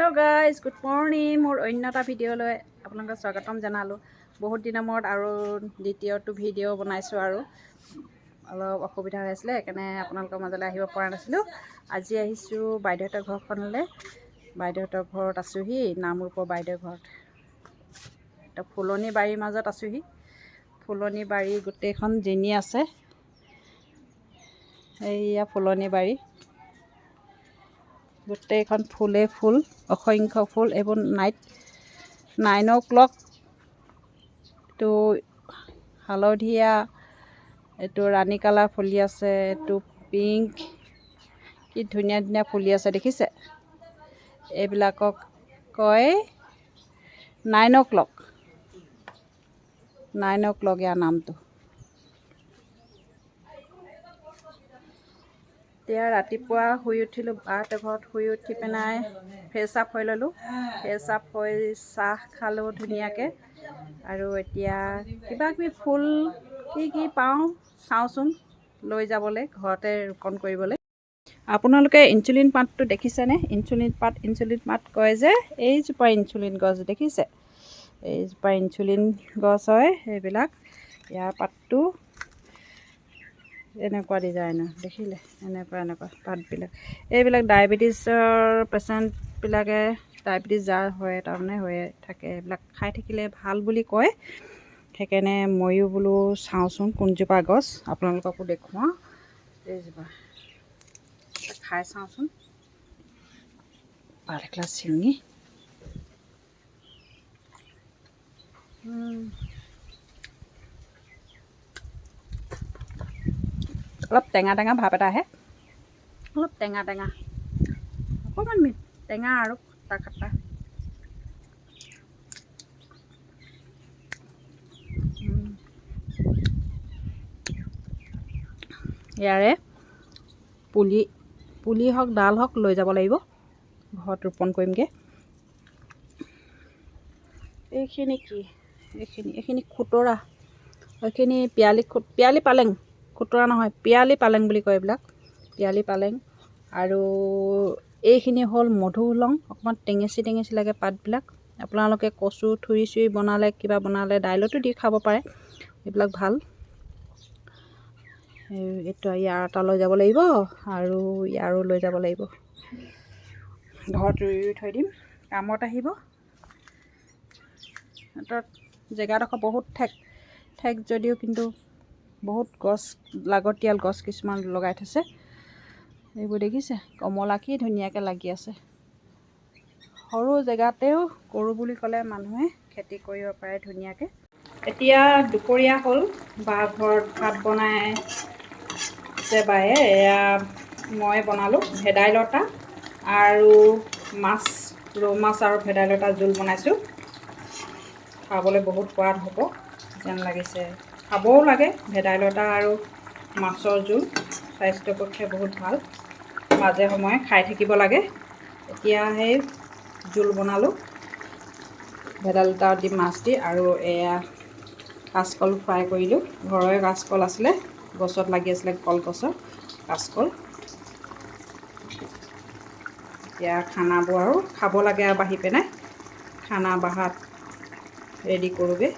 Hello guys good morning मोर अन्य এটা ভিডিঅ'লৈ আপোনালোকক স্বাগতম জনালোঁ। বহুত দিনৰ মূৰত আৰু দ্বিতীয়টো ভিডিঅ' বনাইছোঁ আৰু অলপ অসুবিধা হৈ আছিলে সেইকাৰণে আপোনালোকৰ মাজলৈ আহিব পৰা নাছিলোঁ। আজি আহিছোঁ বাইদেউহঁতৰ ঘৰখনলৈ। বাইদেউহঁতৰ ঘৰত আছোঁহি, নামৰূপৰ বাইদেউৰ ঘৰত। তো ফুলনি বাৰীৰ মাজত আছোঁহি। ফুলনি বাৰী গোটেইখন জিনি আছে। এইয়া ফুলনি বাৰী, গোটেইখন ফুলে ফুল, অসংখ্য ফুল। এইবোৰ নাইন o'clock এইটো হালধীয়া, এইটো ৰাণী কালাৰ ফুলি আছে, এইটো পিংক, কি ধুনীয়া ধুনীয়া ফুলি আছে দেখিছে। এইবিলাকক কয় 9 o'clock ইয়াৰ নামটো। এতিয়া ৰাতিপুৱা শুই উঠিলোঁ, বাহঁতৰ ঘৰত শুই উঠি পেলাই ফ্ৰেছ আপ হৈ ল'লোঁ। ফ্ৰেছ আপ হৈ চাহ খালোঁ ধুনীয়াকৈ। আৰু এতিয়া কিবা কিবি ফুল কি পাওঁ চাওঁচোন, লৈ যাবলৈ, ঘৰতে ৰোপণ কৰিবলৈ। আপোনালোকে ইনচুলিন পাতটো দেখিছেনে? ইনচুলিন পাত কয় যে, এইজোপা ইনচুলিন গছ দেখিছে? এইজোপা ইনচুলিন গছ হয় এইবিলাক। ইয়াৰ পাতটো এনেকুৱা ডিজাইনৰ দেখিলে, এনেকুৱা পাতবিলাক। এইবিলাক ডায়েবেটিছৰ পেচেণ্টবিলাকে, ডায়েবেটিছ যাৰ হয় তাৰমানে হৈয়ে থাকে, এইবিলাক খাই থাকিলে ভাল বুলি কয়। সেইকাৰণে ময়ো বোলো চাওঁচোন কোনজোপা গছ, আপোনালোককো দেখুৱাওঁ। এইজোপা খাই চাওঁচোন, পাত এখিলা ছিঙি। অলপ টেঙা ভাৱ এটা আহে, অলপ টেঙা অকণমান টেঙা আৰু খটা। ইয়াৰে পুলি হওক ডাল হওক লৈ যাব লাগিব, ঘৰত ৰোপণ কৰিমগৈ। এইখিনি কি? এইখিনি খুতৰা, এইখিনি পিয়ালি পালেং, খুতৰা নহয় পিয়ালি পালেং বুলি কয় এইবিলাক, পিয়ালি পালেং। আৰু এইখিনি হ'ল মধুসোলং, অকণমান টেঙেচি লাগে পাতবিলাক। আপোনালোকে কচু থুৰি চুৰি বনালে, কিবা বনালে দাইলতো দি খাব পাৰে, এইবিলাক ভাল। এইটো ইয়াৰ এটা লৈ যাব লাগিব, আৰু ইয়াৰো লৈ যাব লাগিব। ঘৰত ৰুই থৈ দিম, কামত আহিব। সিহঁতৰ জেগাডোখৰ বহুত ঠেক যদিও কিন্তু বহুত গছ, লাগতিয়াল গছ কিছুমান লগাই থৈছে। এইবোৰ দেখিছে, কমলা কি ধুনীয়াকৈ লাগি আছে। সৰু জেগাতেও কৰোঁ বুলি ক'লে মানুহে খেতি কৰিব পাৰে ধুনীয়াকৈ। এতিয়া দুপৰীয়া হ'ল, বা ঘৰত ভাত বনাইছে বায়ে। এয়া মই বনালোঁ ভেদাইলতা আৰু মাছ, ৰৌ মাছ আৰু ভেদাইলতা জোল বনাইছোঁ। খাবলৈ বহুত সোৱাদ হ'ব যেন লাগিছে। খাবও লাগে, ভেদাইলতা আৰু মাছৰ জোল স্বাস্থ্যৰ পক্ষে বহুত ভাল, মাজে সময়ে খাই থাকিব লাগে। এতিয়া সেই জোল বনালোঁ ভেদাইলতা দি, মাছ দি। আৰু এয়া কাচকল ফ্ৰাই কৰিলোঁ, ঘৰৰে কাচকল আছিলে, গছত লাগি আছিলে কলগছৰ কাচকল। এতিয়া খানাবোৰ আৰু খাব লাগে আৰু বাঢ়ি পেলাই, খানা বাঢ়াত ৰেডি কৰোঁগৈ।